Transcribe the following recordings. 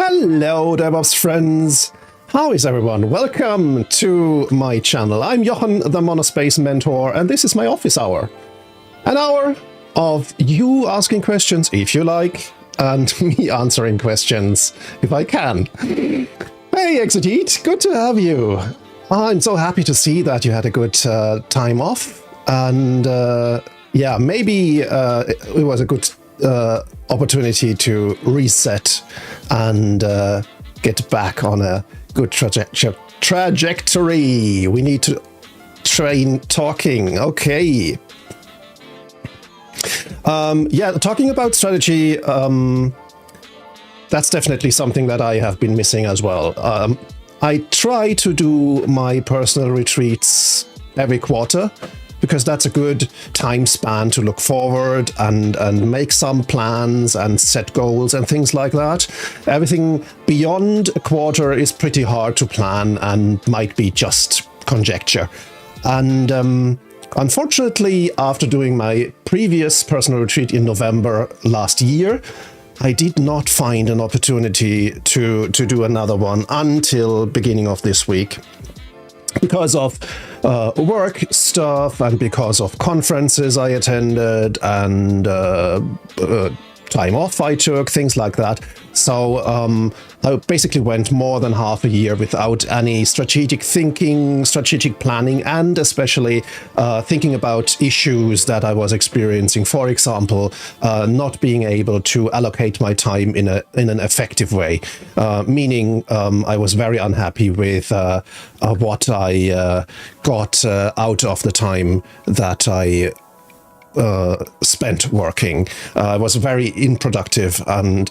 Hello DevOps friends! How is everyone? Welcome to my channel. I'm Jochen, the Monospace Mentor, and this is my office hour. An hour of you asking questions if you like, and me answering questions if I can. Hey Exeteat, good to have you. I'm so happy to see that you had a good time off, and yeah, maybe it was a good opportunity to reset and get back on a good trajectory. We need to train talking. Okay. Yeah, talking about strategy, that's definitely something that I have been missing as well. I try to do my personal retreats every quarter, because that's a good time span to look forward and make some plans and set goals and things like that. Everything beyond a quarter is pretty hard to plan and might be just conjecture. And unfortunately, after doing my previous personal retreat in November last year, I did not find an opportunity to do another one until beginning of this week, because of work stuff and because of conferences I attended and time off I took, things like that. So I basically went more than half a year without any strategic thinking, strategic planning, and especially thinking about issues that I was experiencing. For example, not being able to allocate my time in an effective way, meaning I was very unhappy with what I got out of the time that I spent working. I was very unproductive, and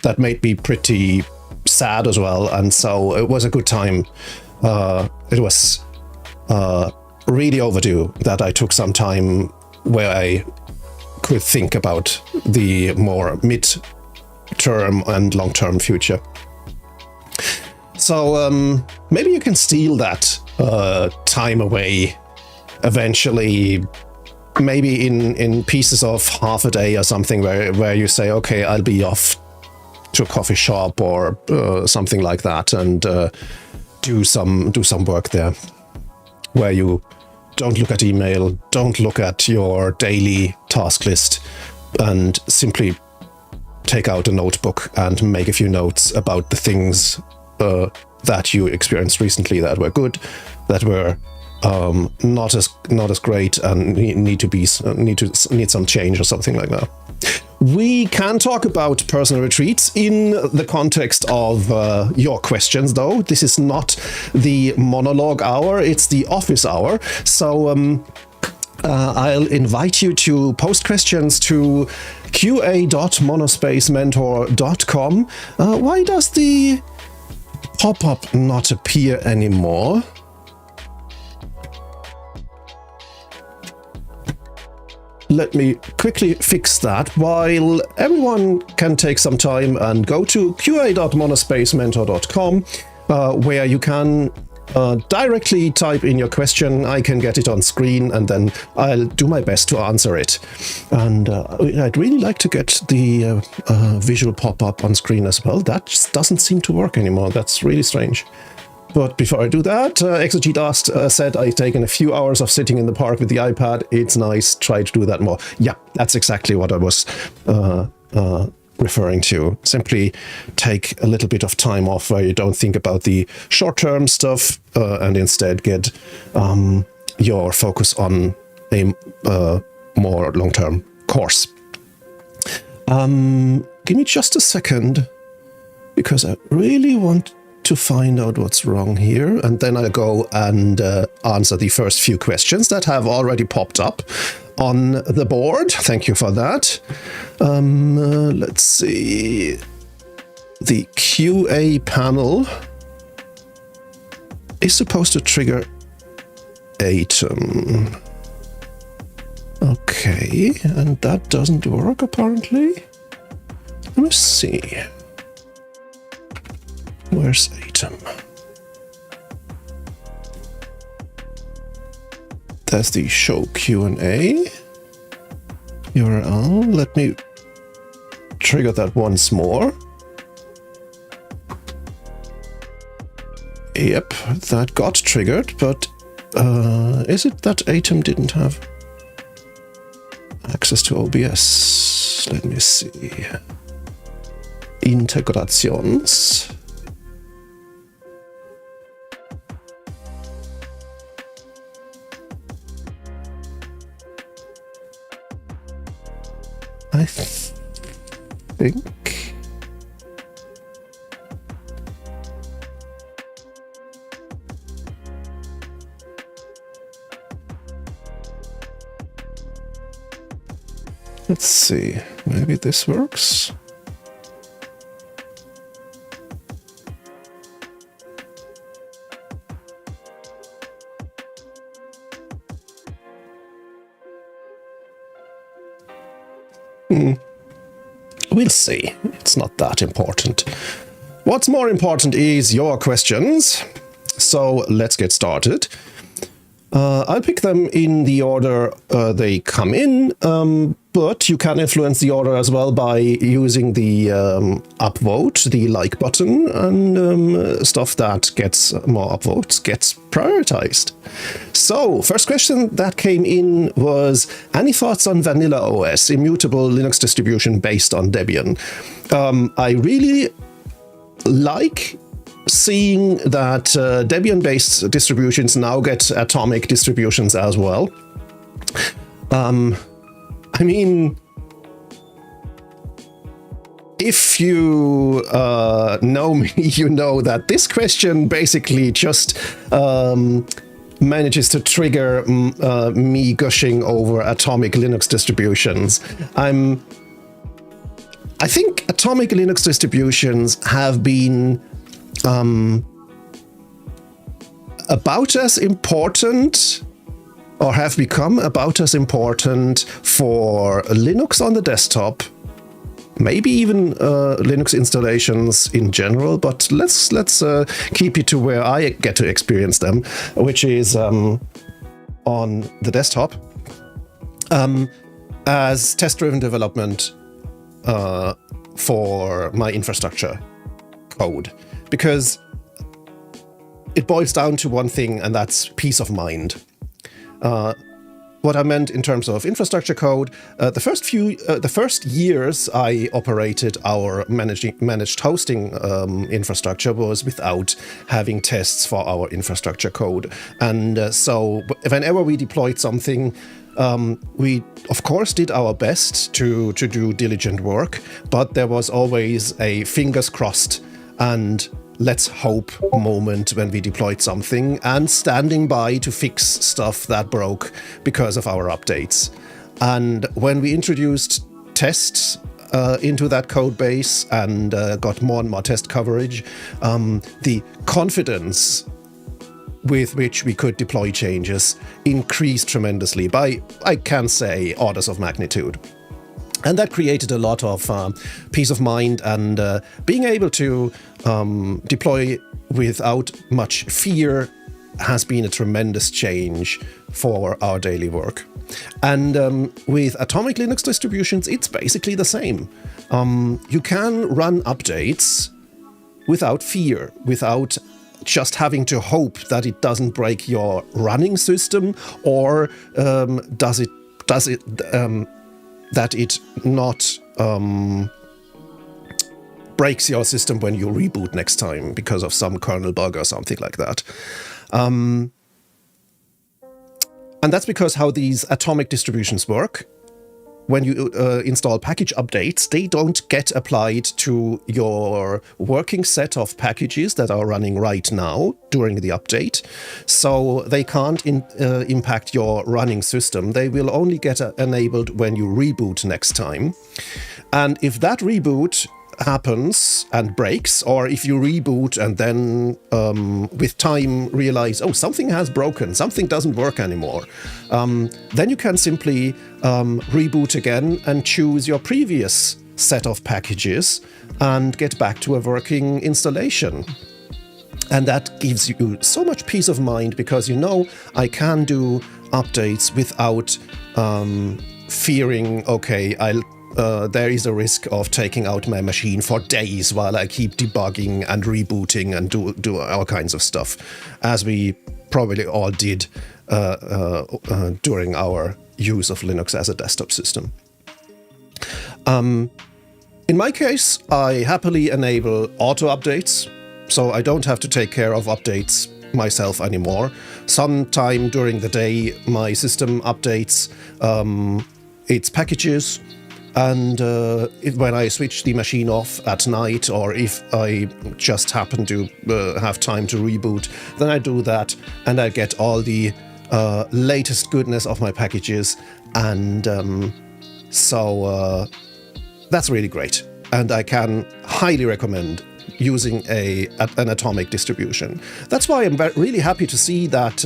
that made me pretty sad as well. And so it was a good time. It was really overdue that I took some time where I could think about the more mid-term and long-term future. So maybe you can steal that time away eventually, maybe in pieces of half a day or something, where you say, okay, I'll be off to a coffee shop or something like that, and do some work there, where you don't look at email, don't look at your daily task list, and simply take out a notebook and make a few notes about the things that you experienced recently that were good, that were not as great, and need some change or something like that. We can talk about personal retreats in the context of your questions, though. This is not the monologue hour, it's the office hour. So I'll invite you to post questions to qa.monospacementor.com. Why does the pop-up not appear anymore? Let me quickly fix that while everyone can take some time and go to qa.monospacementor.com, where you can directly type in your question. I can get it on screen, and then I'll do my best to answer it. And I'd really like to get the visual pop-up on screen as well. That just doesn't seem to work anymore. That's really strange. But before I do that, Exegete asked, said I've taken a few hours of sitting in the park with the iPad. It's nice. Try to do that more. Yeah, that's exactly what I was referring to. Simply take a little bit of time off where you don't think about the short-term stuff, and instead get your focus on a more long-term course. Give me just a second, because I really want to find out what's wrong here, and then I'll go and answer the first few questions that have already popped up on the board. Thank you for that. Let's see. The QA panel is supposed to trigger Atom. Okay, and that doesn't work apparently. Let me see. Where's Atom? There's the show Q&A URL. Let me trigger that once more. Yep, that got triggered, but is it that Atom didn't have access to OBS? Let me see. Integrations. I think Let's see, maybe this works. We'll see. It's not that important. What's more important is your questions. So let's get started. I'll pick them in the order they come in, but you can influence the order as well by using the upvote, the like button, and stuff that gets more upvotes gets prioritized. So, first question that came in was, any thoughts on Vanilla OS, immutable Linux distribution based on Debian? I really like seeing that Debian-based distributions now get atomic distributions as well. I mean, if you know me, you know that this question basically just manages to trigger me gushing over atomic Linux distributions. I think atomic Linux distributions have been about as important, or have become about as important for Linux on the desktop, maybe even Linux installations in general, but let's keep it to where I get to experience them, which is on the desktop, as test-driven development for my infrastructure code. Because it boils down to one thing, and that's peace of mind. What I meant in terms of infrastructure code, the first years I operated our managed hosting infrastructure was without having tests for our infrastructure code. And so whenever we deployed something, we of course did our best to do diligent work, but there was always a fingers crossed and let's hope moment when we deployed something, and standing by to fix stuff that broke because of our updates. And when we introduced tests into that code base and got more and more test coverage, the confidence with which we could deploy changes increased tremendously by, I can say, orders of magnitude. And that created a lot of peace of mind, and being able to deploy without much fear has been a tremendous change for our daily work. And with atomic Linux distributions, it's basically the same. You can run updates without fear, without just having to hope that it doesn't break your running system, or does it that it not breaks your system when you reboot next time because of some kernel bug or something like that. And that's because how these atomic distributions work. When you install package updates, they don't get applied to your working set of packages that are running right now during the update. So they can't impact your running system. They will only get enabled when you reboot next time. And if that reboot happens and breaks, or if you reboot and then with time realize, oh, something has broken, something doesn't work anymore, then you can simply reboot again and choose your previous set of packages and get back to a working installation. And that gives you so much peace of mind, because you know I can do updates without fearing, okay, there is a risk of taking out my machine for days while I keep debugging and rebooting and do all kinds of stuff, as we probably all did during our use of Linux as a desktop system. In my case, I happily enable auto updates, so I don't have to take care of updates myself anymore. Sometime during the day, my system updates its packages, and when I switch the machine off at night, or if I just happen to have time to reboot, then I do that, and I get all the latest goodness of my packages, and So that's really great. And I can highly recommend using an atomic distribution. That's why I'm really happy to see that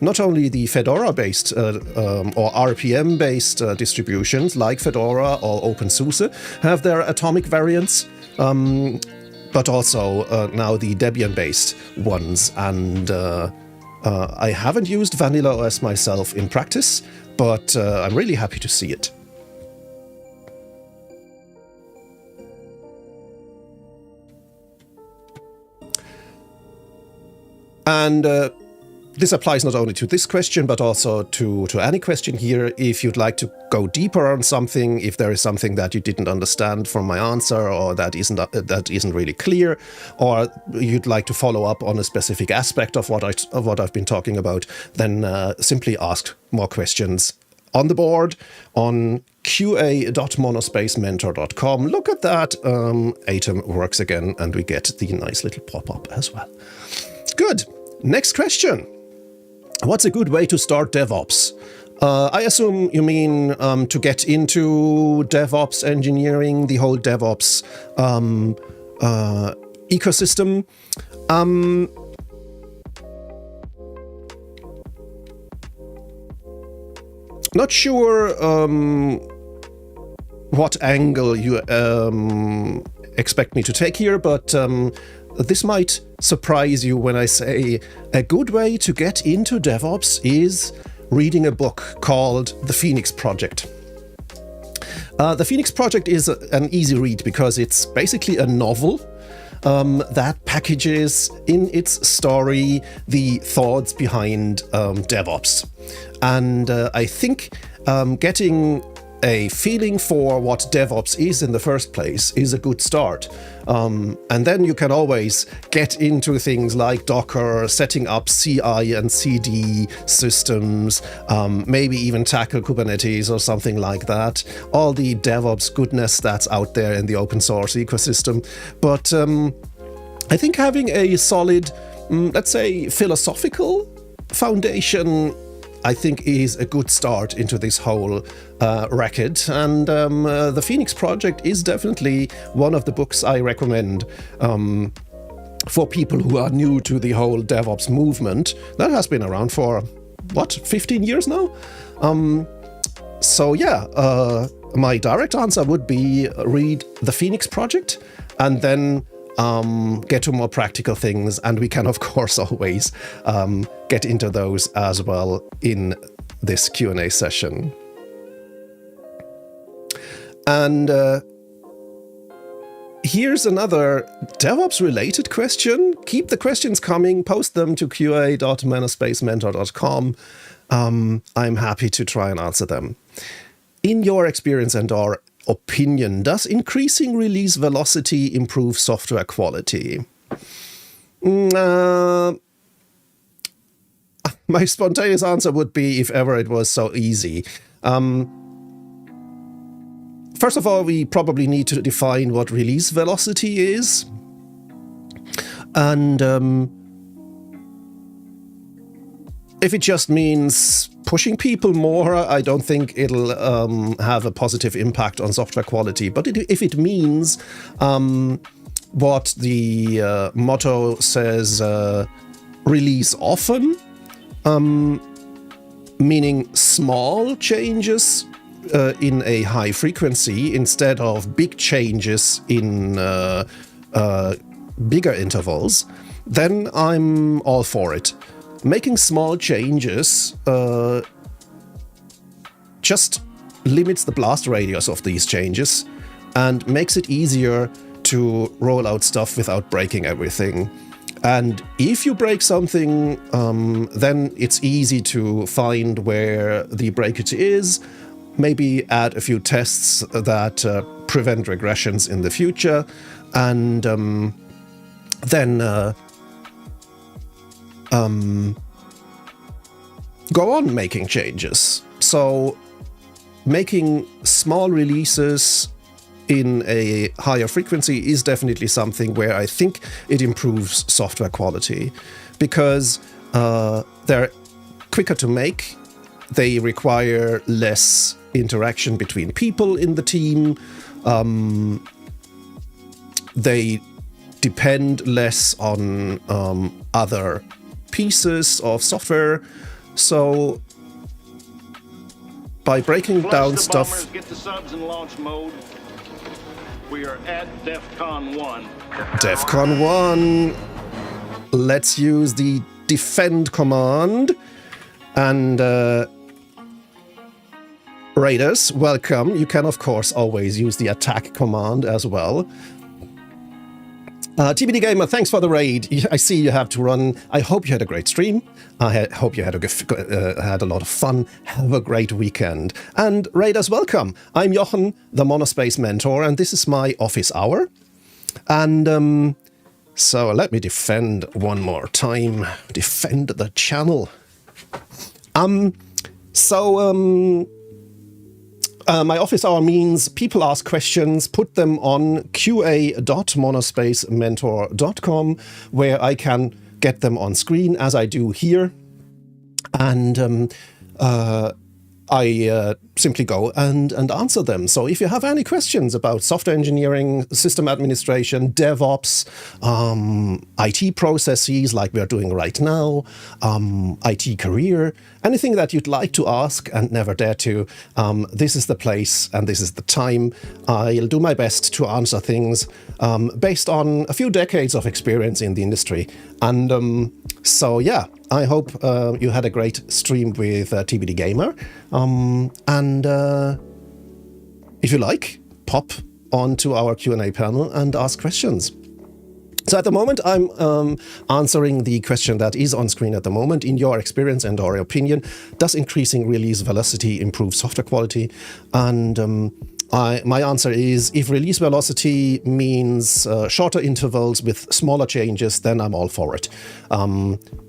not only the Fedora-based or RPM-based distributions like Fedora or OpenSUSE have their atomic variants, but also now the Debian-based ones. And I haven't used Vanilla OS myself in practice, but I'm really happy to see it. And this applies not only to this question, but also to any question here. If you'd like to go deeper on something, if there is something that you didn't understand from my answer, or that isn't really clear, or you'd like to follow up on a specific aspect of what I've been talking about, then simply ask more questions on the board on qa.monospacementor.com. Look at that. Atom works again, and we get the nice little pop-up as well. Good. Next question. What's a good way to start DevOps? I assume you mean to get into DevOps engineering, the whole DevOps ecosystem. Not sure what angle you expect me to take here, but this might surprise you when I say a good way to get into DevOps is reading a book called The Phoenix Project. The Phoenix Project is an easy read because it's basically a novel that packages in its story the thoughts behind DevOps. And I think getting a feeling for what DevOps is in the first place is a good start. And then you can always get into things like Docker, setting up CI and CD systems, maybe even tackle Kubernetes or something like that. All the DevOps goodness that's out there in the open source ecosystem. But I think having a solid, let's say, philosophical foundation, I think, is a good start into this whole racket. And the Phoenix Project is definitely one of the books I recommend for people who are new to the whole DevOps movement. That has been around for, what, 15 years now? So yeah, my direct answer would be read the Phoenix Project and then get to more practical things, and we can of course always get into those as well in this Q&A session. And here's another DevOps related question. Keep the questions coming, post them to qa.monospacementor.com. I'm happy to try and answer them. In your experience and/or opinion, does increasing release velocity improve software quality? My spontaneous answer would be, if ever it was so easy. First of all, we probably need to define what release velocity is. And if it just means pushing people more, I don't think it'll have a positive impact on software quality. But if it means what the motto says, release often, meaning small changes in a high frequency instead of big changes in bigger intervals, then I'm all for it. Making small changes just limits the blast radius of these changes and makes it easier to roll out stuff without breaking everything. And if you break something, then it's easy to find where the breakage is, maybe add a few tests that prevent regressions in the future, and then go on making changes. So making small releases in a higher frequency is definitely something where I think it improves software quality, because they're quicker to make, they require less interaction between people in the team. They depend less on other pieces of software. So by breaking down stuff... Get the subs in launch mode. We are at DEFCON 1. DEFCON 1. Let's use the defend command. And raiders, welcome. You can, of course, always use the attack command as well. TBD Gamer, thanks for the raid. I see you have to run. I hope you had a great stream. I hope you had a lot of fun. Have a great weekend. And raiders, welcome. I'm Jochen, the Monospace Mentor, and this is my office hour. And so let me defend one more time. Defend the channel. My office hour means people ask questions, put them on qa.monospacementor.com, where I can get them on screen, as I do here. And I simply go and answer them. So if you have any questions about software engineering, system administration, DevOps, IT processes like we're doing right now, IT career, anything that you'd like to ask and never dare to, this is the place and this is the time. I'll do my best to answer things based on a few decades of experience in the industry. And so yeah, I hope you had a great stream with TBD Gamer. And if you like, pop onto our Q&A panel and ask questions. So at the moment, I'm answering the question that is on screen at the moment. In your experience and or opinion, does increasing release velocity improve software quality? And my answer is, if release velocity means shorter intervals with smaller changes, then I'm all for it.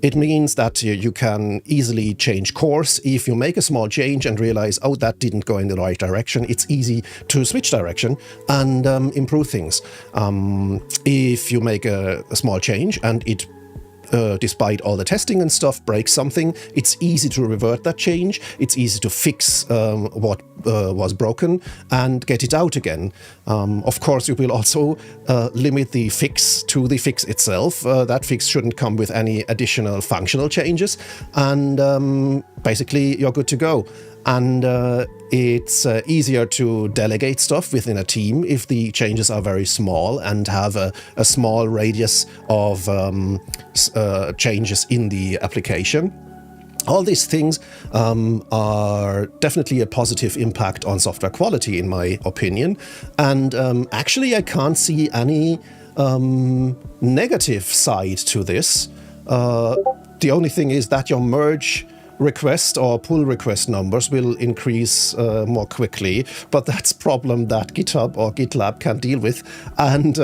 It means that you can easily change course. If you make a small change and realize, oh, that didn't go in the right direction, it's easy to switch direction and improve things. If you make a small change and it despite all the testing and stuff, breaks something, it's easy to revert that change. It's easy to fix what was broken and get it out again. Of course, you will also limit the fix to the fix itself. That fix shouldn't come with any additional functional changes. And basically, you're good to go. And it's easier to delegate stuff within a team if the changes are very small and have a small radius of changes in the application. All these things are definitely a positive impact on software quality, in my opinion. And actually, I can't see any negative side to this. The only thing is that your merge request or pull request numbers will increase more quickly, but that's a problem that GitHub or GitLab can deal with. And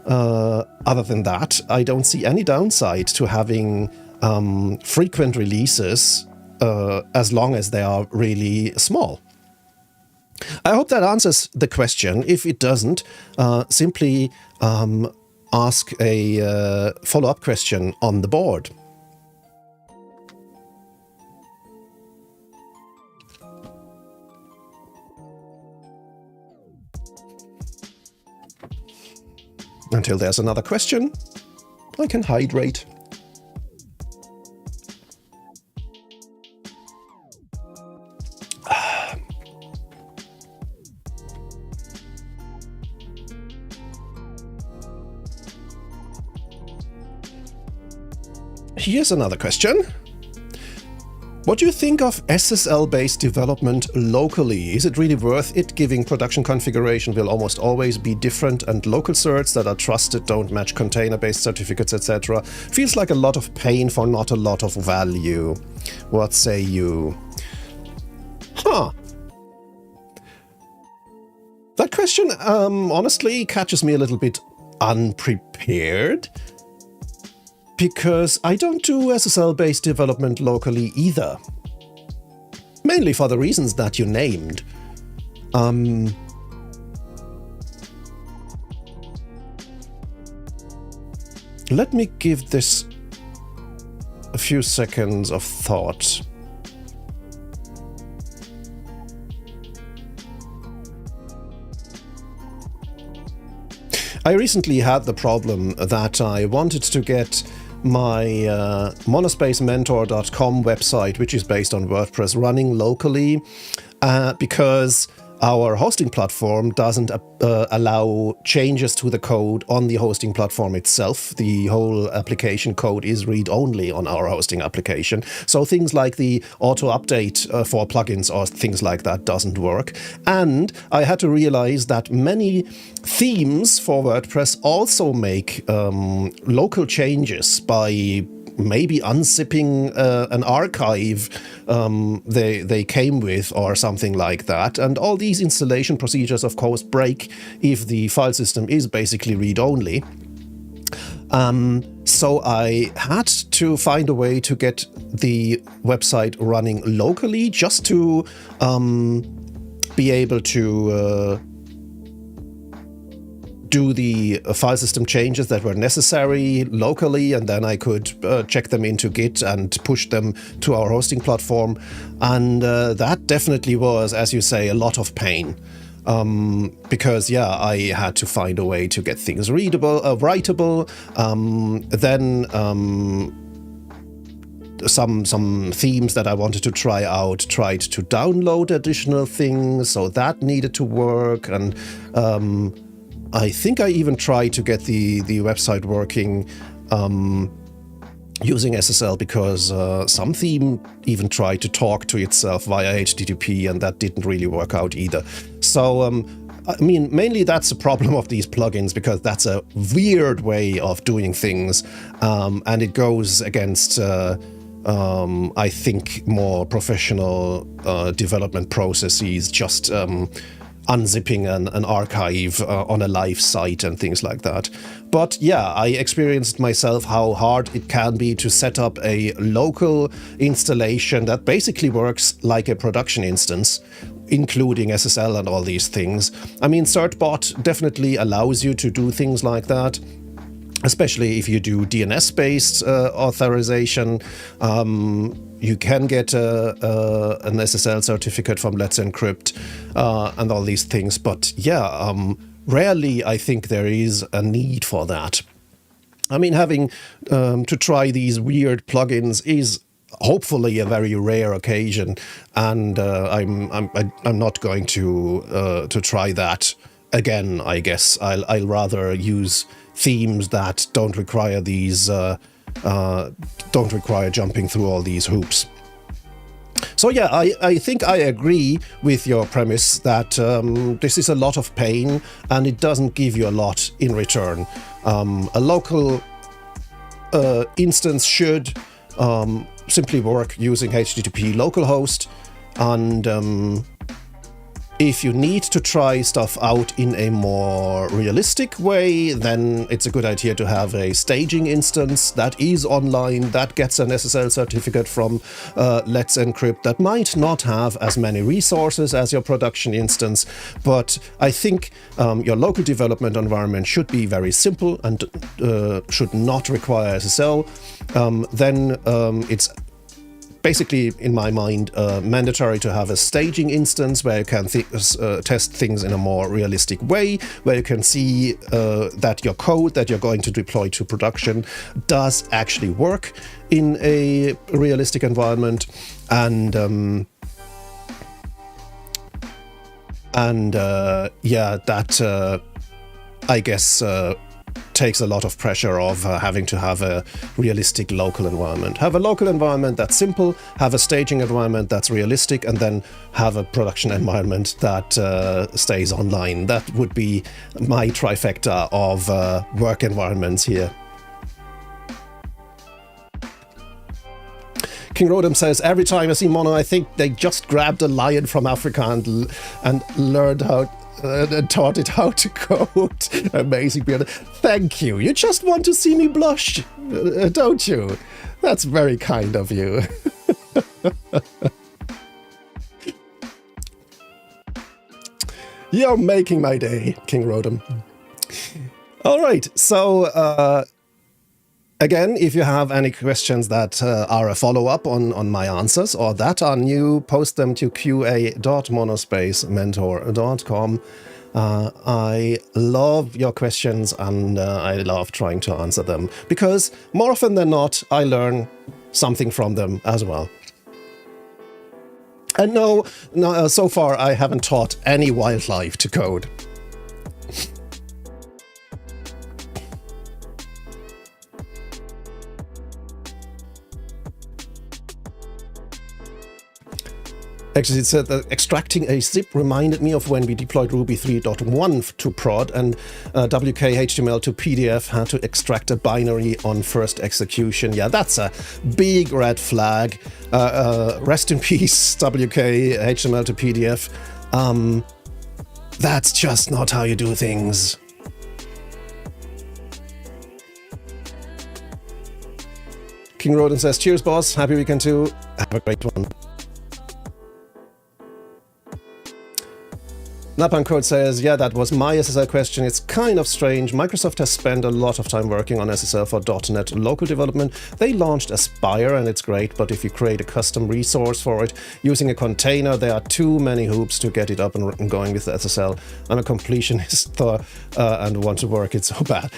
other than that, I don't see any downside to having frequent releases as long as they are really small. I hope that answers the question. If it doesn't, simply ask a follow-up question on the board. Until there's another question, I can hydrate. Here's another question. What do you think of SSL-based development locally? Is it really worth it, given production configuration will almost always be different and local certs that are trusted don't match container-based certificates, etc.? Feels like a lot of pain for not a lot of value. What say you? Huh. That question honestly catches me a little bit unprepared, because I don't do SSL-based development locally either. Mainly for the reasons that you named. Let me give this a few seconds of thought. I recently had the problem that I wanted to get my monospacementor.com website, which is based on WordPress, running locally because our hosting platform doesn't allow changes to the code on the hosting platform itself. The whole application code is read-only on our hosting application. So things like the auto-update for plugins or things like that doesn't work. And I had to realize that many themes for WordPress also make local changes by maybe unzipping an archive they came with or something like that. And all these installation procedures, of course, break if the file system is basically read-only. So I had to find a way to get the website running locally just to be able to do the file system changes that were necessary locally, and then I could check them into Git and push them to our hosting platform. And that definitely was, as you say, a lot of pain. Because, yeah, I had to find a way to get things readable, writable, then some themes that I wanted to try out tried to download additional things, so that needed to work. And I think I even tried to get the website working using SSL because some theme even tried to talk to itself via HTTP, and that didn't really work out either. So, I mean, mainly that's a problem of these plugins because that's a weird way of doing things, and it goes against I think more professional development processes, just unzipping an archive on a live site and things like that. But yeah, I experienced myself how hard it can be to set up a local installation that basically works like a production instance, including SSL and all these things. I mean, Certbot definitely allows you to do things like that, especially if you do DNS-based authorization. You can get an SSL certificate from Let's Encrypt and all these things. But yeah, rarely I think there is a need for that. I mean, having to try these weird plugins is hopefully a very rare occasion, and I'm not going to try that again. I guess I'll rather use themes that don't require these don't require jumping through all these hoops. So yeah, I think I agree with your premise that this is a lot of pain and it doesn't give you a lot in return. A local instance should simply work using HTTP localhost, and if you need to try stuff out in a more realistic way, then it's a good idea to have a staging instance that is online, that gets an SSL certificate from Let's Encrypt, that might not have as many resources as your production instance. But I think your local development environment should be very simple and should not require SSL. Then it's basically, in my mind, mandatory to have a staging instance where you can test things in a more realistic way, where you can see that your code that you're going to deploy to production does actually work in a realistic environment. And yeah, that I guess takes a lot of pressure of having to have a realistic local environment. Have a local environment that's simple, have a staging environment that's realistic, and then have a production environment that stays online. That would be my trifecta of work environments here. King Rodham says, every time I see Mono, I think they just grabbed a lion from Africa and learned how taught it how to code. Amazing, Björn. Thank you. You just want to see me blush, don't you? That's very kind of you. You're making my day, King Rodham. All right, so again, if you have any questions that are a follow-up on my answers or that are new, post them to qa.monospacementor.com I love your questions, and I love trying to answer them, because more often than not, I learn something from them as well. And no, so far I haven't taught any wildlife to code. Actually, it said that extracting a zip reminded me of when we deployed Ruby 3.1 to prod, and WK-HTML to PDF had to extract a binary on first execution. Yeah, that's a big red flag. Rest in peace, WK-HTML to PDF. That's just not how you do things. King Roden says, cheers, boss. Happy weekend too. Have a great one. Napan Code says, yeah, that was my SSL question. It's kind of strange. Microsoft has spent a lot of time working on SSL for .NET local development. They launched Aspire and it's great, but if you create a custom resource for it using a container, there are too many hoops to get it up and going with SSL. I'm a completionist and want to work it so bad.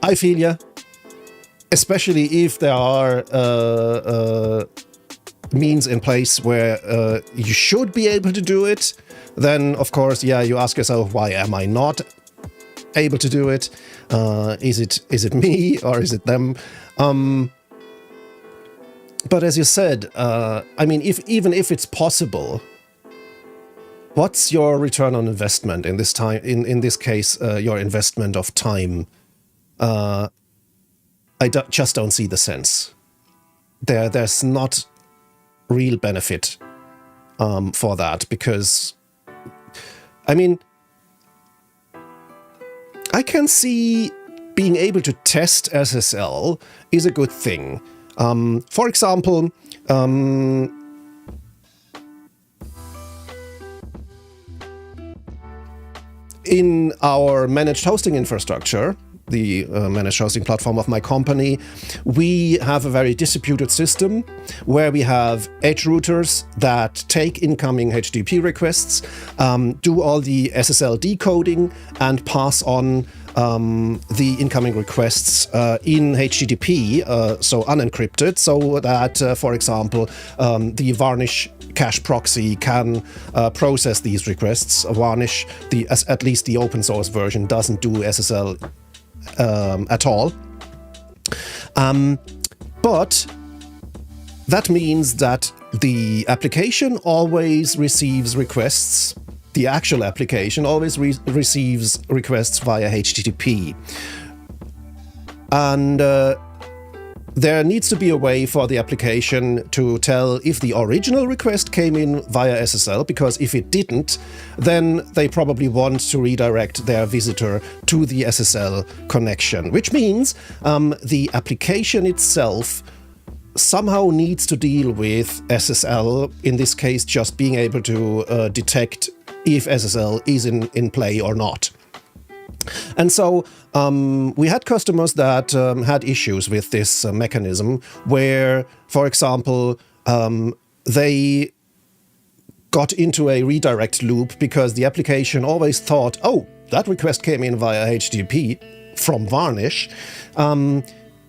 I feel ya. Especially if there are means in place where you should be able to do it, then of course, yeah, you ask yourself, why am I not able to do it? Is it me or is it them? But as you said, I mean, even if it's possible, what's your return on investment in this time? In this case, your investment of time. I just don't see the sense. There's not real benefit for that, because I mean, I can see being able to test SSL is a good thing. For example, in our managed hosting infrastructure, the managed hosting platform of my company, we have a very distributed system where we have edge routers that take incoming HTTP requests, do all the SSL decoding, and pass on the incoming requests in HTTP, so unencrypted, so that, for example, the Varnish cache proxy can process these requests. Varnish, at least the open source version, doesn't do SSL at all. But that means that the application always receives requests. The actual application always receives requests via HTTP. And there needs to be a way for the application to tell if the original request came in via SSL, because if it didn't, then they probably want to redirect their visitor to the SSL connection, which means the application itself somehow needs to deal with SSL, in this case just being able to detect if SSL is in play or not. And so we had customers that had issues with this mechanism where, for example, they got into a redirect loop because the application always thought, oh, that request came in via HTTP from Varnish,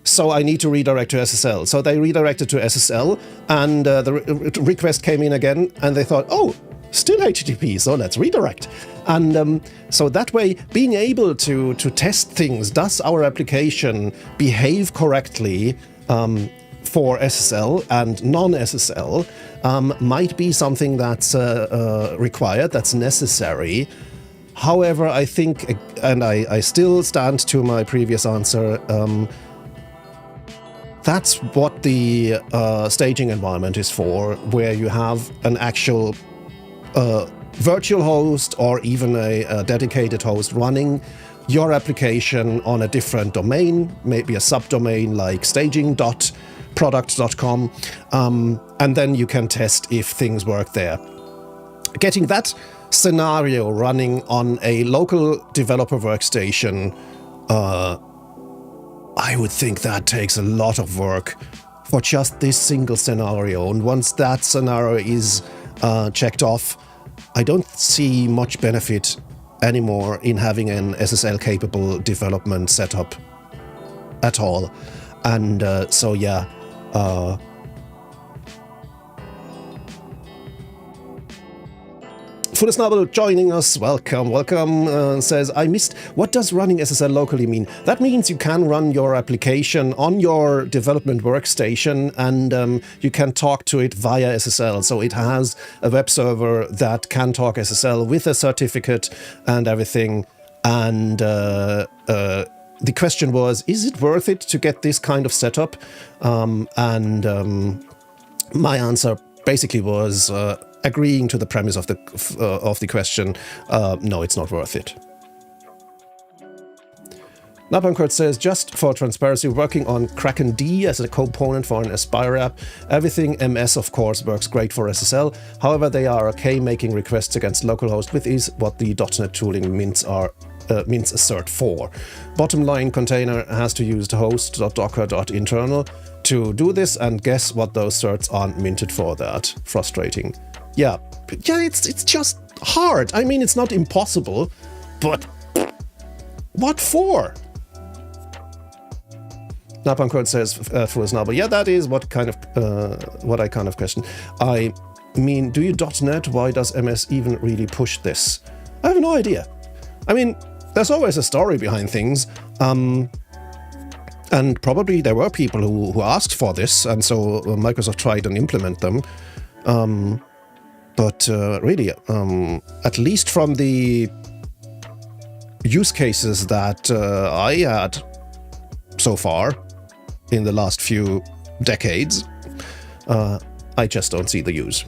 so I need to redirect to SSL. So they redirected to SSL, and the request came in again, and they thought, oh, still HTTP, so let's redirect. And so that way, being able to test things, does our application behave correctly for SSL and non-SSL, might be something that's required, that's necessary. However, I think, and I still stand to my previous answer, that's what the staging environment is for, where you have an actual virtual host or even a dedicated host running your application on a different domain, maybe a subdomain like staging.product.com, and then you can test if things work there. Getting that scenario running on a local developer workstation, I would think that takes a lot of work for just this single scenario. And once that scenario is checked off, I don't see much benefit anymore in having an SSL-capable development setup at all. And so yeah, Fullesnabel joining us, welcome, says, I missed, what does running SSL locally mean? That means you can run your application on your development workstation and you can talk to it via SSL. So it has a web server that can talk SSL with a certificate and everything. And the question was, is it worth it to get this kind of setup? My answer basically was agreeing to the premise of the question. No, it's not worth it. Napankurt says, just for transparency, working on Kraken D as a component for an Aspire app. Everything MS, of course, works great for SSL. However, they are okay making requests against localhost with is what the .NET tooling mints assert for. Bottom line, container has to use the host.docker.internal to do this, and guess what those certs aren't minted for that. Frustrating. Yeah, it's just hard. I mean, it's not impossible, but what for? Napankurt says, Fullesnabel, yeah, that is what I kind of question. I mean, do you .NET? Why does MS even really push this? I have no idea. I mean, there's always a story behind things. And probably there were people who asked for this, and so Microsoft tried and implement them. But really, at least from the use cases that I had so far in the last few decades, I just don't see the use.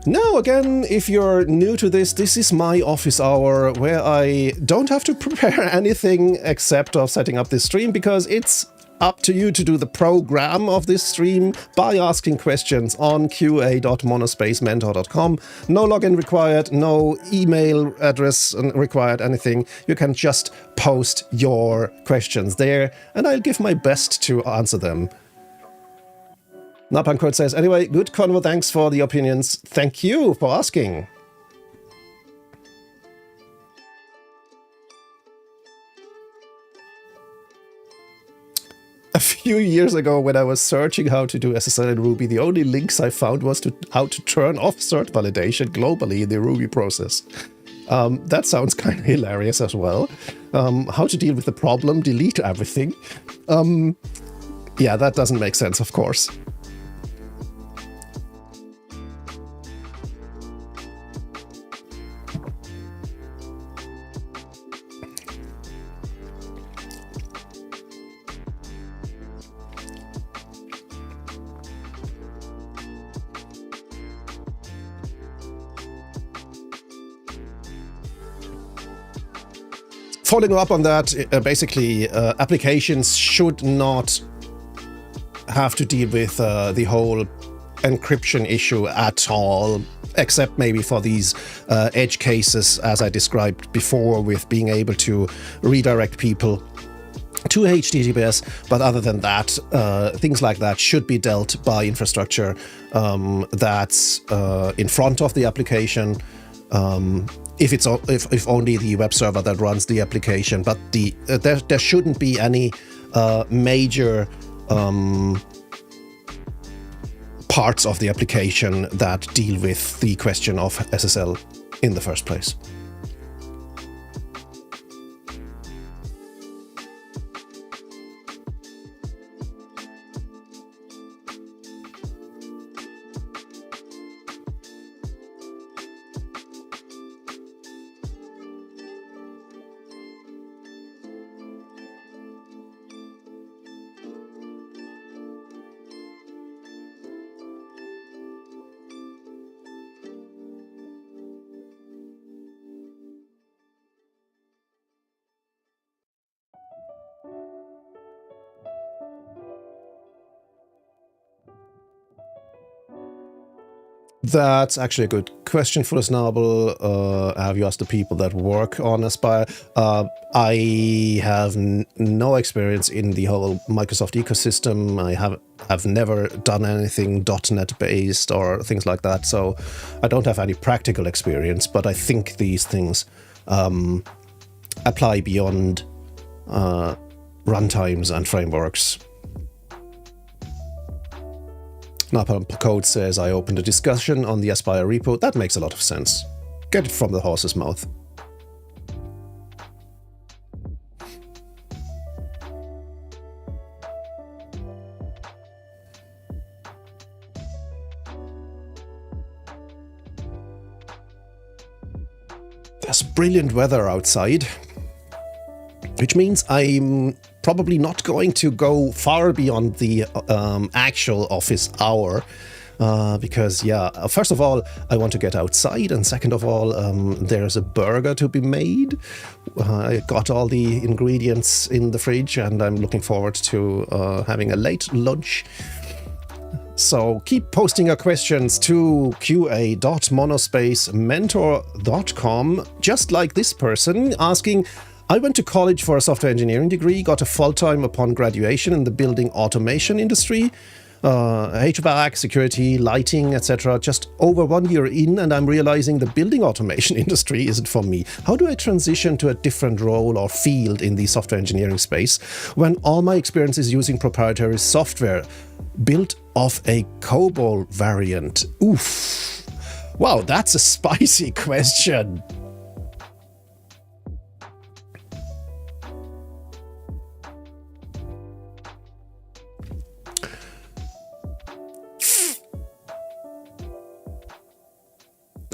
Now, again, if you're new to this, this is my office hour where I don't have to prepare anything except of setting up this stream, because it's up to you to do the program of this stream by asking questions on qa.monospacementor.com. No login required, no email address required, anything. You can just post your questions there, and I'll give my best to answer them. Napankurt says, anyway, good convo, thanks for the opinions. Thank you for asking. A few years ago, when I was searching how to do SSL in Ruby, the only links I found was to how to turn off cert validation globally in the Ruby process. That sounds kind of hilarious as well. How to deal with the problem, delete everything. Yeah, that doesn't make sense, of course. Following up on that, basically, applications should not have to deal with the whole encryption issue at all, except maybe for these edge cases, as I described before, with being able to redirect people to HTTPS. But other than that, things like that should be dealt by infrastructure that's in front of the application. If only the web server that runs the application, but there shouldn't be any major parts of the application that deal with the question of SSL in the first place. That's actually a good question for Snabel. Have you asked the people that work on Aspire? I have no experience in the whole Microsoft ecosystem. I have never done anything .NET based or things like that, so I don't have any practical experience, but I think these things apply beyond runtimes and frameworks. Napalm Code says, I opened a discussion on the Aspire repo. That makes a lot of sense. Get it from the horse's mouth. There's brilliant weather outside, which means I'm probably not going to go far beyond the actual office hour because, yeah, first of all, I want to get outside, and second of all, there's a burger to be made. I got all the ingredients in the fridge, and I'm looking forward to having a late lunch. So keep posting your questions to qa.monospacementor.com, just like this person asking, I went to college for a software engineering degree, got a full-time upon graduation in the building automation industry, HVAC, security, lighting, etc. Just over 1 year in, and I'm realizing the building automation industry isn't for me. How do I transition to a different role or field in the software engineering space when all my experience is using proprietary software built off a COBOL variant? Oof. Wow, that's a spicy question.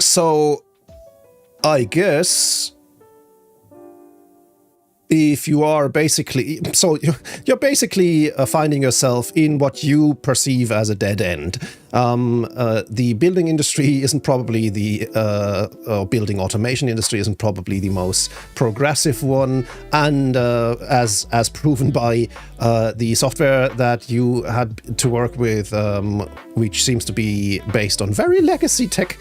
So, I guess if you are basically, so you're basically finding yourself in what you perceive as a dead end. The building industry isn't probably building automation industry isn't probably the most progressive one, and as proven by the software that you had to work with, which seems to be based on very legacy tech.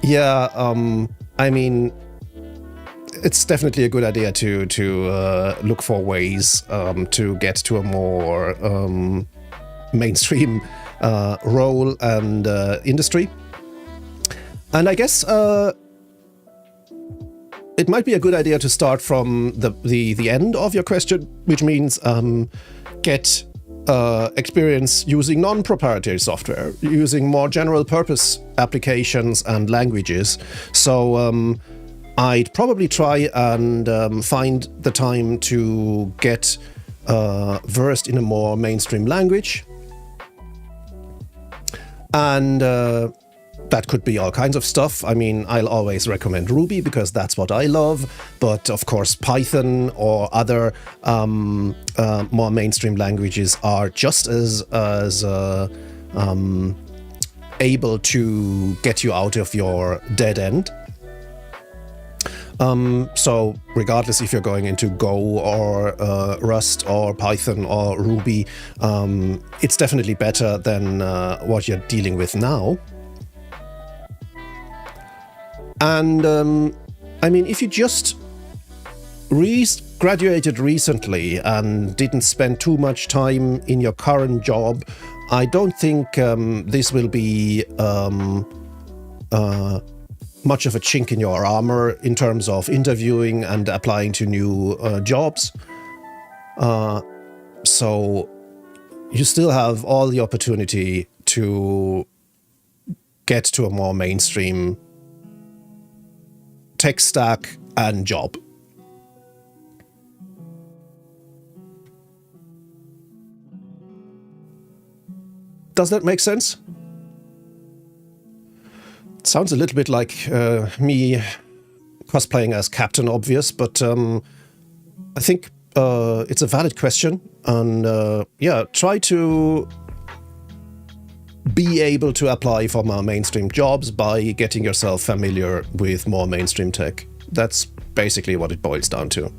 Yeah, I mean, it's definitely a good idea to look for ways to get to a more mainstream role and industry. And I guess it might be a good idea to start from the end of your question, which means get experience using non-proprietary software, using more general purpose applications and languages. So I'd probably try and find the time to get versed in a more mainstream language. And that could be all kinds of stuff. I mean, I'll always recommend Ruby because that's what I love. But of course, Python or other more mainstream languages are just as able to get you out of your dead end. So regardless if you're going into Go or Rust or Python or Ruby, it's definitely better than what you're dealing with now. And I mean, if you just graduated recently and didn't spend too much time in your current job, I don't think this will be much of a chink in your armor in terms of interviewing and applying to new jobs. So you still have all the opportunity to get to a more mainstream tech stack and job. Does that make sense? It sounds a little bit like me cosplaying as Captain Obvious, but I think it's a valid question, and yeah, try to be able to apply for more mainstream jobs by getting yourself familiar with more mainstream tech. That's basically what it boils down to.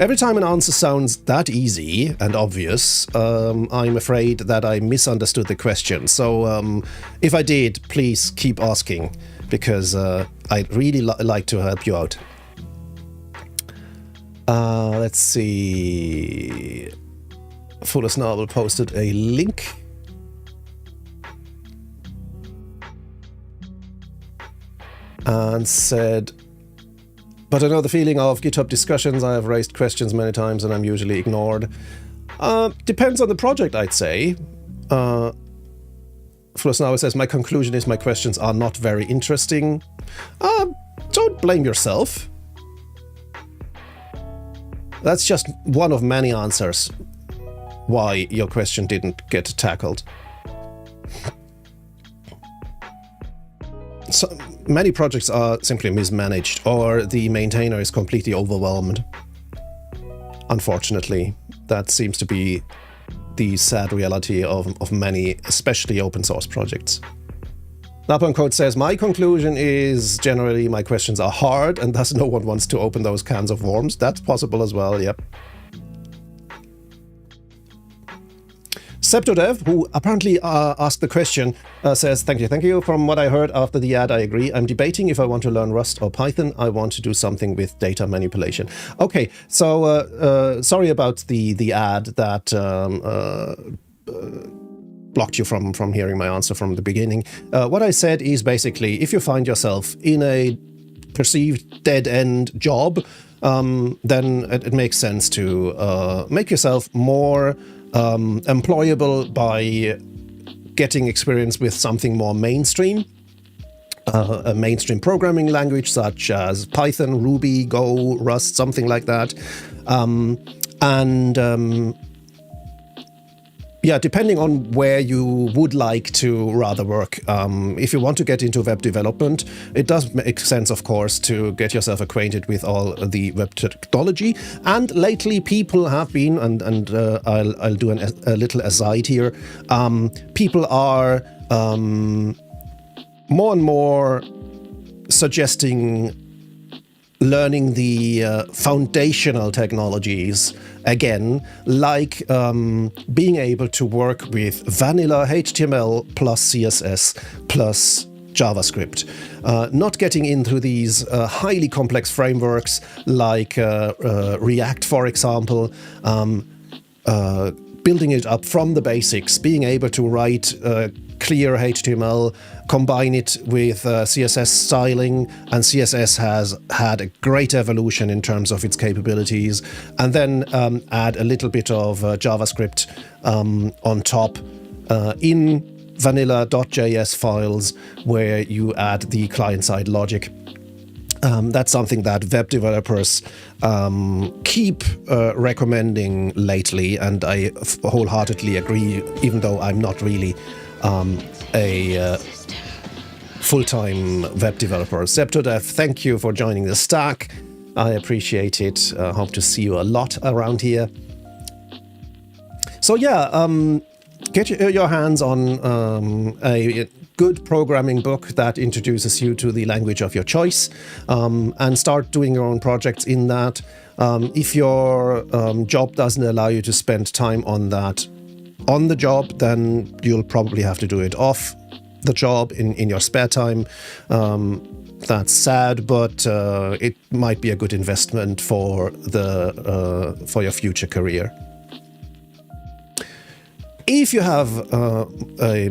Every time an answer sounds that easy and obvious, I'm afraid that I misunderstood the question. So if I did, please keep asking, because I'd really like to help you out. Let's see. Fuller's Novel posted a link. And said, but I know the feeling of GitHub discussions. I have raised questions many times and I'm usually ignored. Depends on the project, I'd say. Fulosnawa says, my conclusion is my questions are not very interesting. Don't blame yourself. That's just one of many answers why your question didn't get tackled. So many projects are simply mismanaged, or the maintainer is completely overwhelmed. Unfortunately, that seems to be the sad reality of many, especially open source projects. Napalm Code says, my conclusion is generally my questions are hard and thus no one wants to open those cans of worms. That's possible as well, yep. SeptoDev, who apparently asked the question, says, thank you. From what I heard after the ad, I agree. I'm debating if I want to learn Rust or Python. I want to do something with data manipulation. Okay, so sorry about the ad that blocked you from hearing my answer from the beginning. What I said is basically, if you find yourself in a perceived dead-end job, then it makes sense to make yourself more employable by getting experience with something more mainstream, a mainstream programming language such as Python, Ruby, Go, Rust, something like that. Yeah, depending on where you would like to rather work. If you want to get into web development, it does make sense, of course, to get yourself acquainted with all the web technology. And lately, people have been, and I'll do a little aside here, people are more and more suggesting learning the foundational technologies again, like being able to work with vanilla HTML plus CSS plus JavaScript. Not getting into these highly complex frameworks like React, for example, building it up from the basics, being able to write clear HTML, combine it with CSS styling, and CSS has had a great evolution in terms of its capabilities, and then add a little bit of JavaScript on top in vanilla.js files where you add the client-side logic. That's something that web developers keep recommending lately, and I wholeheartedly agree, even though I'm not really a full-time web developer. SeptoDev, thank you for joining the stack. I appreciate it. Hope to see you a lot around here. So yeah, get your hands on a good programming book that introduces you to the language of your choice, and start doing your own projects in that. If your job doesn't allow you to spend time on that on the job, then you'll probably have to do it off the job in your spare time. That's sad, but it might be a good investment for your future career. If you have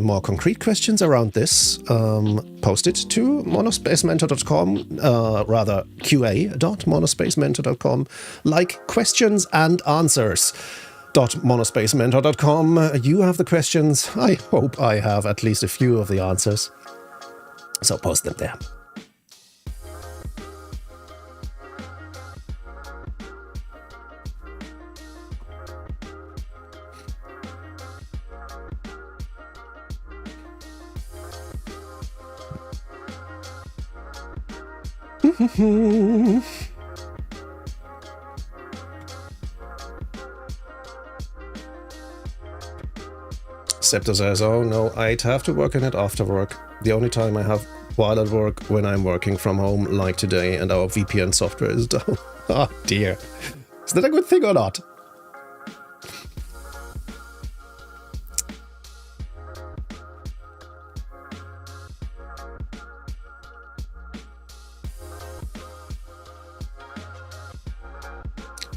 more concrete questions around this, post it to monospacementor.com, rather qa.monospacementor.com, like questions and answers. .monospacementor.com. You have the questions. I hope I have at least a few of the answers. So post them there. Septo says, oh no, I'd have to work on it after work. The only time I have while at work when I'm working from home like today and our VPN software is down. Oh dear. Is that a good thing or not?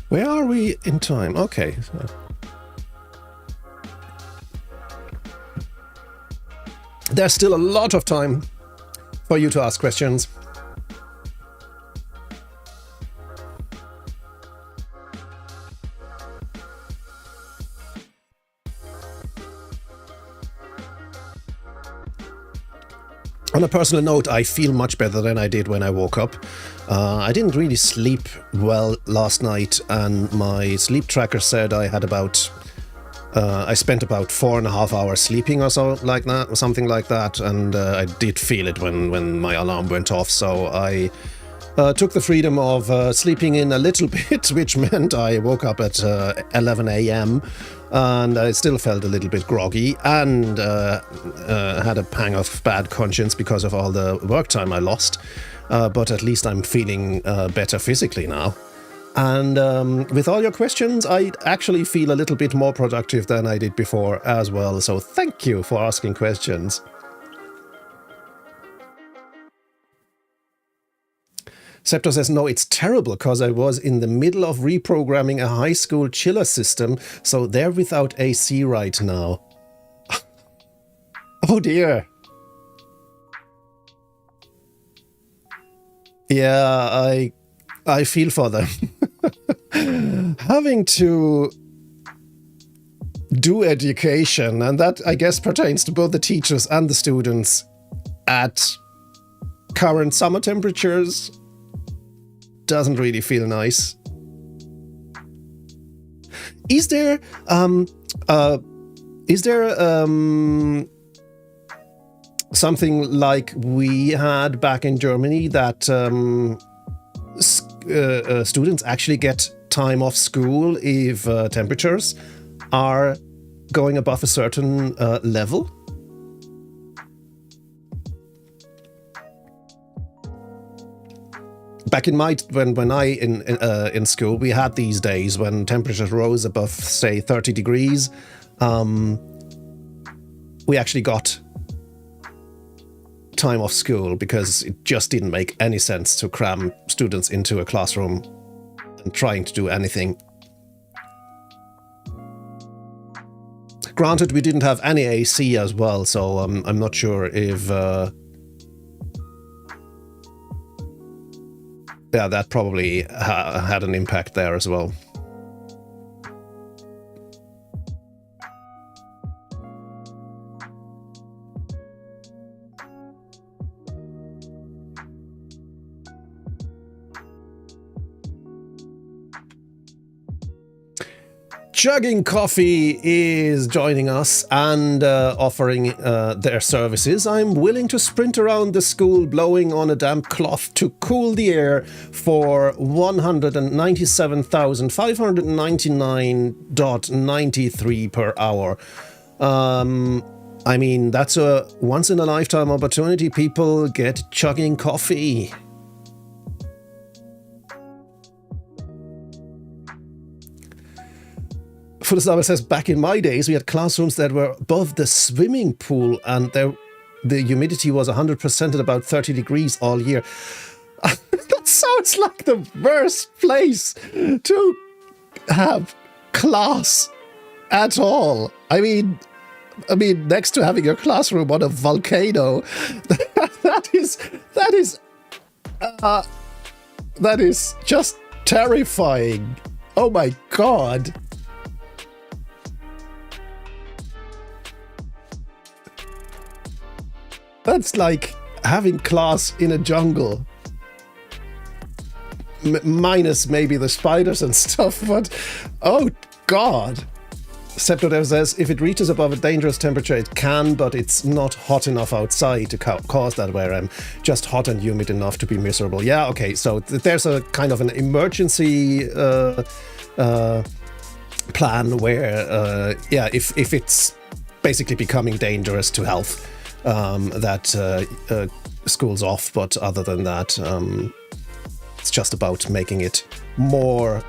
Where are we in time? Okay. So. There's still a lot of time for you to ask questions. On a personal note, I feel much better than I did when I woke up. I didn't really sleep well last night, and my sleep tracker said I had about I spent about 4.5 hours sleeping or so like that, or something like that, and I did feel it when my alarm went off. So I took the freedom of sleeping in a little bit, which meant I woke up at 11 a.m. and I still felt a little bit groggy and had a pang of bad conscience because of all the work time I lost. But at least I'm feeling better physically now. And with all your questions, I actually feel a little bit more productive than I did before as well. So thank you for asking questions. Septo says, no, it's terrible because I was in the middle of reprogramming a high school chiller system, so they're without AC right now. Oh dear. Yeah, I feel for them. Having to do education, and that I guess pertains to both the teachers and the students at current summer temperatures, doesn't really feel nice. Is there something like we had back in Germany that students actually get time off school if temperatures are going above a certain level? Back in when I in school, we had these days when temperatures rose above, say, 30 degrees. We actually got time off school because it just didn't make any sense to cram students into a classroom and trying to do anything. Granted, we didn't have any AC as well, so I'm not sure if yeah, that probably had an impact there as well. Chugging Coffee is joining us and offering their services. I'm willing to sprint around the school blowing on a damp cloth to cool the air for 197,599.93 per hour. I mean, that's a once-in-a-lifetime opportunity. People get chugging coffee. Fullesnabel says, back in my days, we had classrooms that were above the swimming pool and the humidity was 100% at about 30 degrees all year. That sounds like the worst place to have class at all. I mean, next to having your classroom on a volcano, that is just terrifying. Oh my God. That's like having class in a jungle. Minus maybe the spiders and stuff, but oh God. Septodev says, if it reaches above a dangerous temperature, it can, but it's not hot enough outside to cause that where I'm just hot and humid enough to be miserable. Yeah, okay, so there's a kind of an emergency plan where, yeah, if it's basically becoming dangerous to health, that school's off, but other than that, It's just about making it more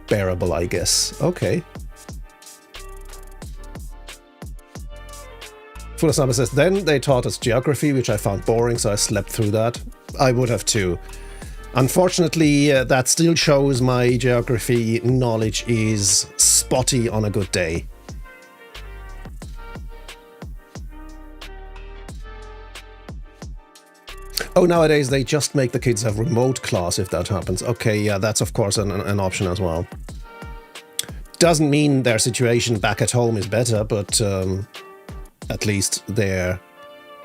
bearable, I guess. Okay. Fulasama says, then they taught us geography, which I found boring, so I slept through that. I would have too. Unfortunately, that still shows my geography knowledge is spotty on a good day. Oh, nowadays they just make the kids have remote class if that happens. Okay, yeah, that's of course an option as well. Doesn't mean their situation back at home is better, but at least they're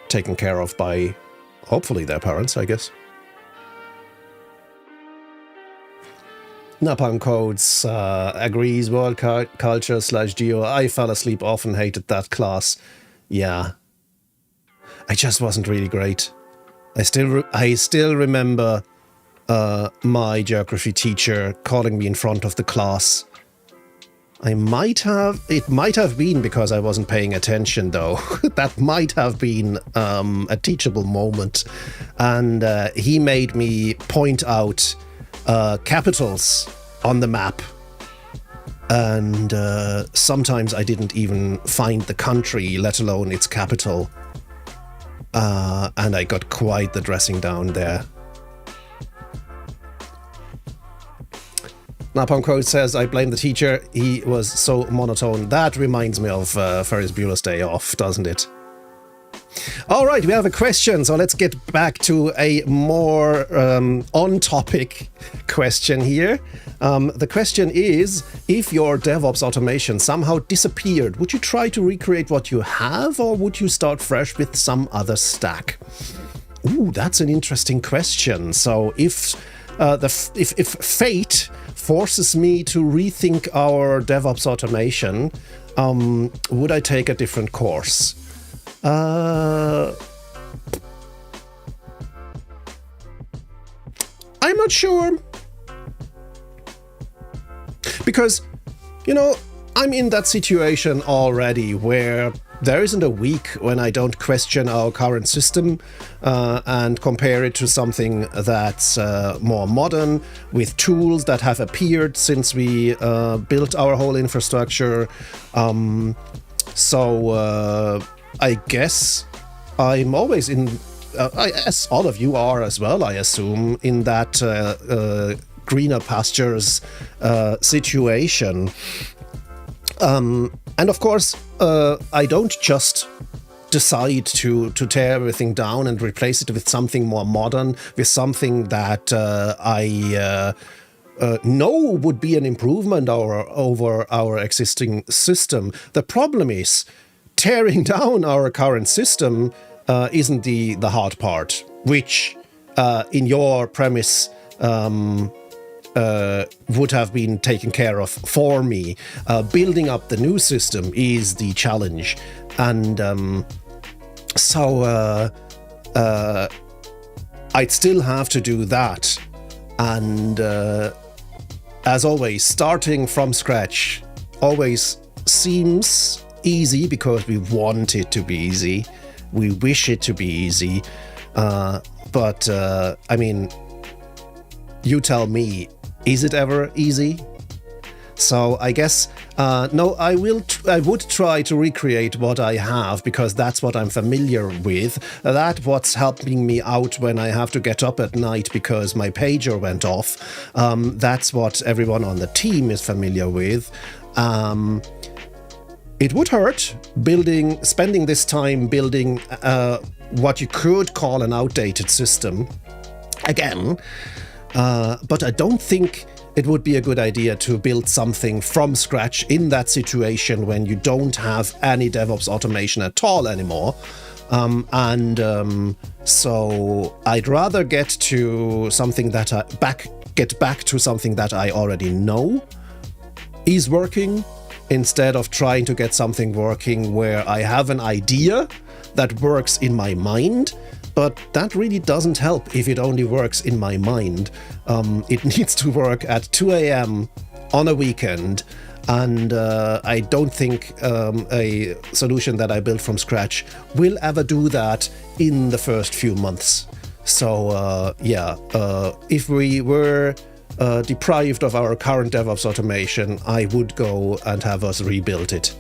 taken care of by, hopefully, their parents, I guess. Napalm Codes agrees, world culture / geo. I fell asleep often, hated that class. Yeah. I just wasn't really great. I still remember my geography teacher calling me in front of the class. It might have been because I wasn't paying attention, though. That might have been a teachable moment. And he made me point out capitals on the map. And sometimes I didn't even find the country, let alone its capital. And I got quite the dressing down there. Napalm Code says, I blame the teacher. He was so monotone. That reminds me of Ferris Bueller's Day Off, doesn't it? All right, we have a question, so let's get back to a more on-topic question here. The question is, if your DevOps automation somehow disappeared, would you try to recreate what you have, or would you start fresh with some other stack? Ooh, that's an interesting question. So if fate forces me to rethink our DevOps automation, would I take a different course? I'm not sure. Because, you know, I'm in that situation already where there isn't a week when I don't question our current system and compare it to something that's more modern, with tools that have appeared since we built our whole infrastructure. So I guess I'm always in, as all of you are as well, I assume, in that greener pastures situation. And of course, I don't just decide to tear everything down and replace it with something more modern, with something that I know would be an improvement over our existing system. The problem is, tearing down our current system isn't the hard part, which in your premise would have been taken care of for me. Building up the new system is the challenge. And so I'd still have to do that. And as always, starting from scratch always seems easy because we want it to be easy. We wish it to be easy. But I mean, you tell me, is it ever easy? So I guess, no, I would try to recreate what I have, because that's what I'm familiar with. That's what's helping me out when I have to get up at night because my pager went off. That's what everyone on the team is familiar with. It would hurt spending this time building what you could call an outdated system again. But I don't think it would be a good idea to build something from scratch in that situation when you don't have any DevOps automation at all anymore. So I'd rather get to something that get back to something that I already know is working, instead of trying to get something working where I have an idea that works in my mind. But that really doesn't help if it only works in my mind. It needs to work at 2 a.m. on a weekend. And I don't think a solution that I built from scratch will ever do that in the first few months. So if we were deprived of our current DevOps automation, I would go and have us rebuild it,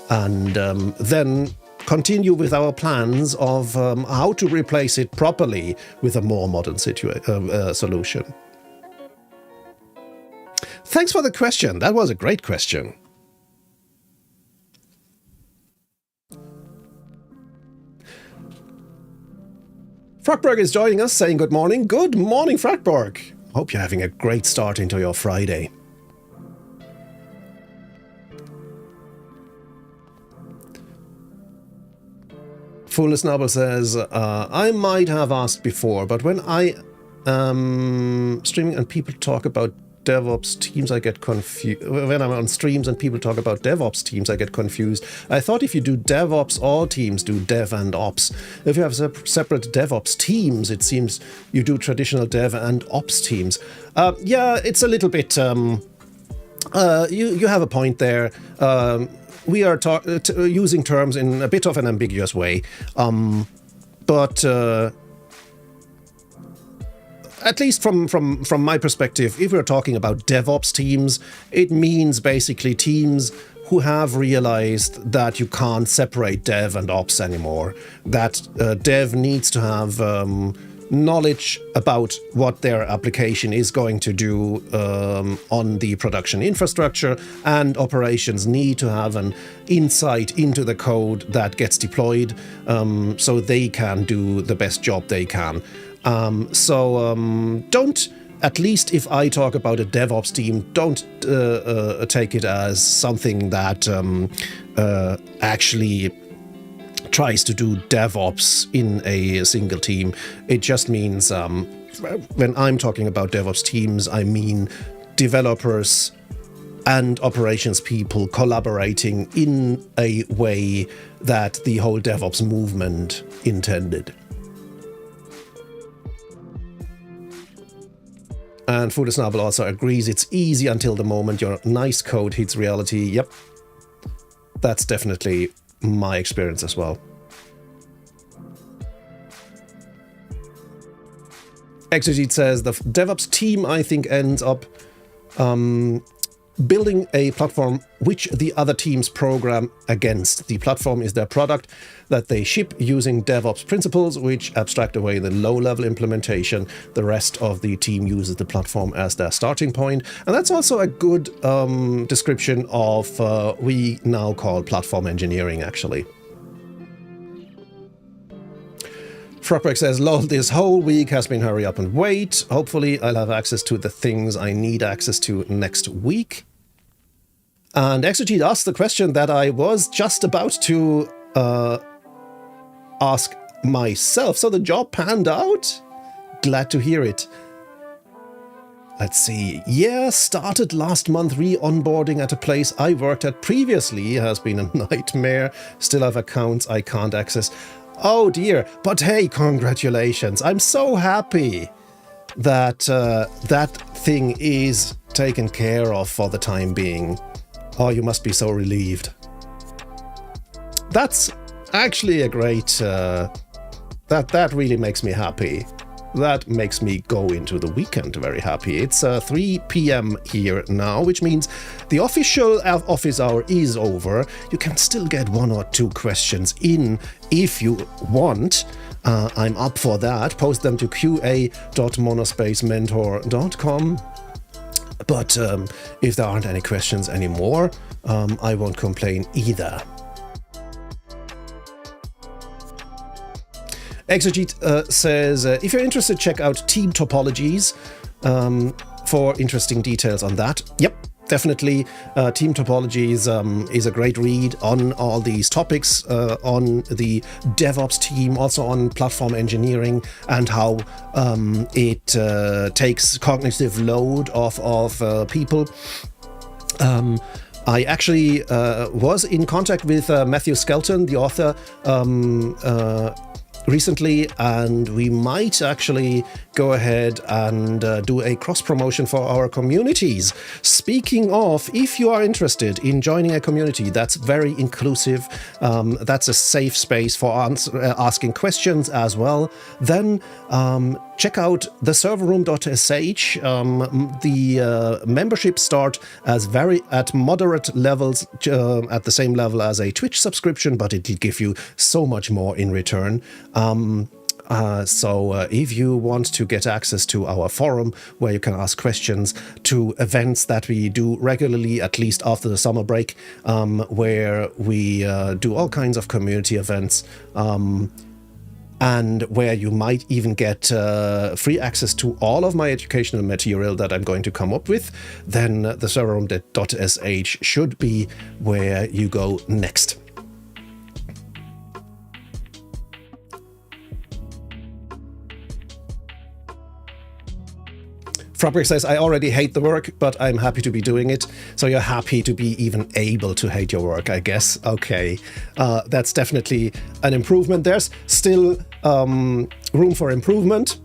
and then continue with our plans of how to replace it properly with a more modern solution. Thanks for the question. That was a great question. Frogberg is joining us, saying good morning. Good morning, Frogberg. Hope you're having a great start into your Friday. Foolish Noble says, I might have asked before, but when I streaming and people talk about DevOps teams, I get confused. When I'm on streams and people talk about DevOps teams, I get confused. I thought if you do DevOps, all teams do Dev and Ops. If you have separate DevOps teams, it seems you do traditional Dev and Ops teams. Yeah, it's a little bit... you have a point there. We are using terms in a bit of an ambiguous way. But at least from my perspective, if we're talking about DevOps teams, it means basically teams who have realized that you can't separate Dev and Ops anymore. That Dev needs to have knowledge about what their application is going to do on the production infrastructure, and operations need to have an insight into the code that gets deployed so they can do the best job they can. Don't, at least if I talk about a DevOps team, don't take it as something that actually tries to do DevOps in a single team. It just means, when I'm talking about DevOps teams, I mean developers and operations people collaborating in a way that the whole DevOps movement intended. And Fudesnabel also agrees it's easy until the moment your nice code hits reality. Yep, that's definitely my experience as well. Exegete says the DevOps team, I think, ends up building a platform which the other teams program against. The platform is their product that they ship using DevOps principles, which abstract away the low-level implementation. The rest of the team uses the platform as their starting point. And that's also a good description of we now call platform engineering, actually. Frogberg says, lol, this whole week has been hurry up and wait. Hopefully I'll have access to the things I need access to next week. And Exegete asked the question that I was just about to ask myself. So the job panned out? Glad to hear it. Let's see. Yeah, started last month re-onboarding at a place I worked at previously. Has been a nightmare. Still have accounts I can't access. Oh dear, but hey, congratulations. I'm so happy that that thing is taken care of for the time being. Oh, you must be so relieved. That's actually a great... that really makes me happy. That makes me go into the weekend very happy. It's 3 p.m. here now, which means the official office hour is over. You can still get 1 or 2 questions in if you want. I'm up for that. Post them to qa.monospacementor.com. But if there aren't any questions anymore, I won't complain either. Exegete says, if you're interested, check out Team Topologies for interesting details on that. Yep, definitely. Team Topologies is a great read on all these topics, on the DevOps team, also on platform engineering and how it takes cognitive load off people. I actually was in contact with Matthew Skelton, the author, recently, and we might actually go ahead and do a cross promotion for our communities. Speaking of, if you are interested in joining a community that's very inclusive, that's a safe space for asking questions as well, then check out the serverroom.sh. The memberships start as at moderate levels, at the same level as a Twitch subscription, but it'll give you so much more in return. So if you want to get access to our forum where you can ask questions, to events that we do regularly, at least after the summer break, where we do all kinds of community events, and where you might even get free access to all of my educational material that I'm going to come up with, then the serverroom.sh should be where you go next. Frogberg says, I already hate the work, but I'm happy to be doing it. So you're happy to be even able to hate your work, I guess. Okay, that's definitely an improvement. There's still room for improvement,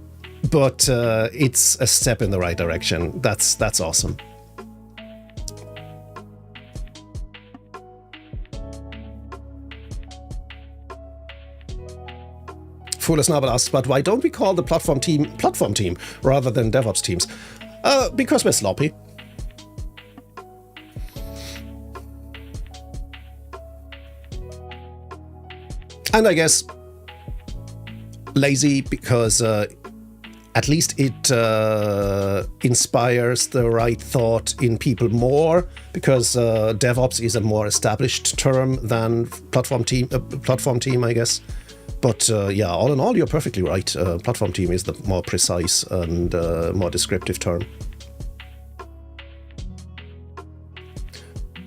but it's a step in the right direction. That's awesome. Foolisnabel asks, but why don't we call the platform team rather than DevOps teams? Because we're sloppy. And I guess lazy because at least it inspires the right thought in people more, because DevOps is a more established term than platform team, I guess. But yeah, all in all, you're perfectly right. Platform team is the more precise and more descriptive term.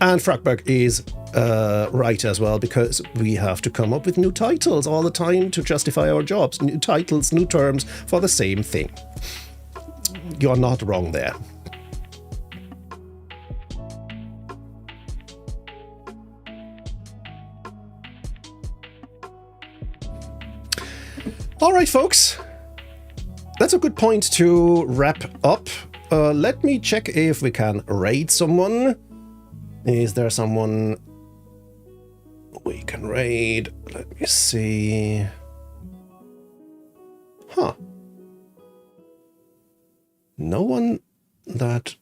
And Fragberg is right as well, because we have to come up with new titles all the time to justify our jobs. New titles, new terms for the same thing. You're not wrong there. All right, folks, that's a good point to wrap up. Let me check if we can raid someone. Is there someone we can raid? Let me see. Huh. No one that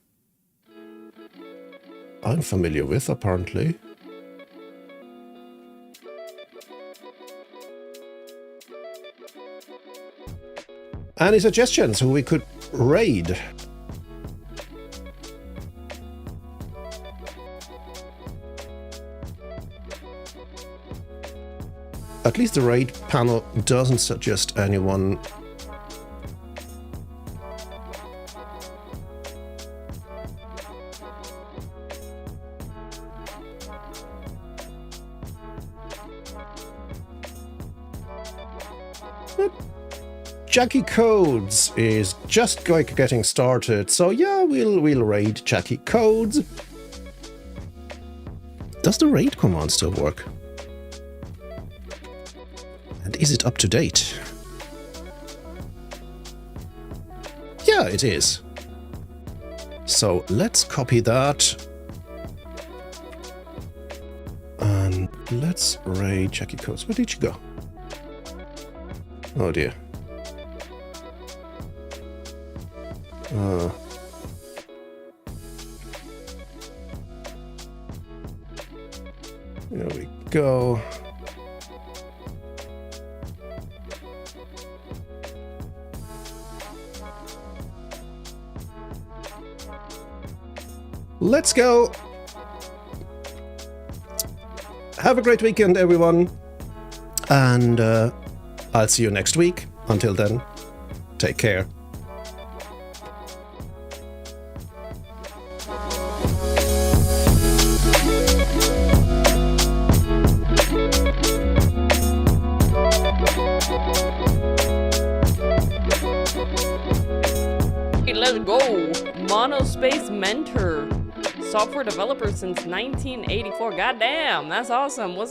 I'm familiar with, apparently. Any suggestions who we could raid? At least the raid panel doesn't suggest anyone. Jackie Codes is just getting started, so yeah, we'll raid Jackie Codes. Does the raid command still work? And is it up to date? Yeah, it is. So let's copy that. And let's raid Jackie Codes. Where did you go? Oh dear. There we go. Let's go. Have a great weekend, everyone. And I'll see you next week. Until then, take care. Let's go! Monospace Mentor. Software developer since 1984. Goddamn, that's awesome. What's up?